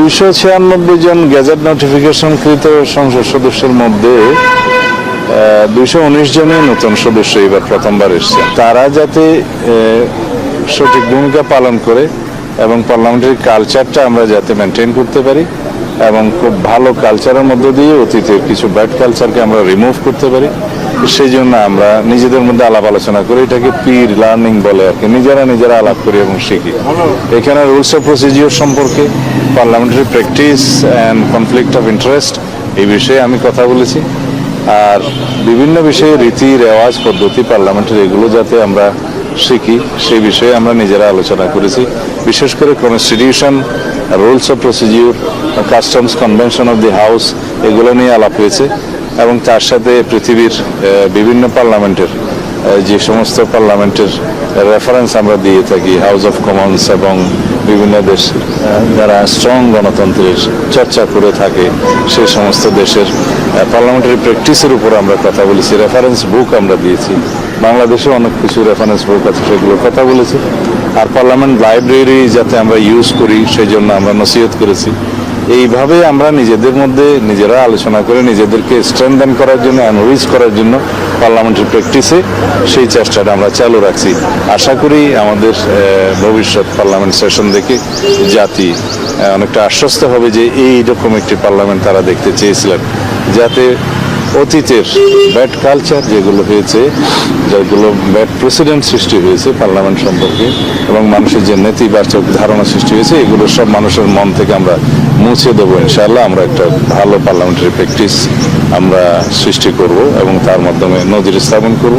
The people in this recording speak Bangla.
296 জন গেজেট নোটিফিকেশনকৃত সংসদ সদস্যের মধ্যে 219 জনই নতুন সদস্য এবার প্রথমবার এসেছেন। তারা যাতে সঠিক ভূমিকা পালন করে এবং পার্লামেন্টারি কালচারটা আমরা যাতে মেনটেন করতে পারি এবং খুব ভালো কালচারের মধ্য দিয়ে অতীতের কিছু ব্যাড কালচারকে আমরা রিমুভ করতে পারি, সেই জন্য আমরা নিজেদের মধ্যে আলাপ আলোচনা করি। এটাকে পির লার্নিং বলে আর কি, নিজেরা আলাপ করি এবং শিখি। এখানে রুলস অফ প্রসিডিওর সম্পর্কে, parliamentary practice and conflict of interest এই বিষয়ে আমি কথা বলেছি। আর বিভিন্ন বিষয়ে রীতি রেওয়াজ পদ্ধতি পার্লামেন্টের এগুলো যাতে আমরা শিখি সেই বিষয়ে আমরা নিজেরা আলোচনা করেছি। বিশেষ করে constitution, rules of procedure, customs convention of the house এগুলো নিয়ে আলাপ হয়েছে এবং তার সাথে পৃথিবীর বিভিন্ন পার্লামেন্টের যে সমস্ত পার্লামেন্টের রেফারেন্স আমরা দিয়ে থাকি, হাউস অফ কমন্স এবং বিভিন্ন দেশ যারা স্ট্রং গণতন্ত্রের চর্চা করে থাকে সেই সমস্ত দেশের পার্লামেন্টারি প্র্যাকটিসের উপর আমরা কথা বলেছি। রেফারেন্স বুক আমরা দিয়েছি, বাংলাদেশে অনেক কিছু রেফারেন্স বুক আছে সেগুলোর কথা বলেছি। আর পার্লামেন্ট লাইব্রেরি যাতে আমরা ইউজ করি সেই জন্য আমরা নসিহত করেছি। এইভাবে আমরা নিজেদের মধ্যে নিজেরা আলোচনা করে নিজেদেরকে স্ট্রেংথেন করার জন্য, এনরিচ করার জন্য পার্লামেন্টারি প্র্যাকটিসে সেই চেষ্টাটা আমরা চালু রাখছি। আশা করি আমাদের ভবিষ্যৎ পার্লামেন্ট সেশন দেখে জাতি অনেকটা আশ্বস্ত হবে যে এইরকম একটি পার্লামেন্ট তারা দেখতে চেয়েছিলেন, যাতে অতীতের ব্যাড কালচার যেগুলো হয়েছে, যেগুলো ব্যাড প্রেসিডেন্ট সৃষ্টি হয়েছে পার্লামেন্ট সম্পর্কে এবং মানুষের যে নেতিবাচক ধারণা সৃষ্টি হয়েছে, এগুলো সব মানুষের মন থেকে আমরা মুছে দেবো ইনশাআল্লাহ। আমরা একটা ভালো পার্লামেন্টারি প্র্যাকটিস আমরা সৃষ্টি করব এবং তার মাধ্যমে নজির স্থাপন করব।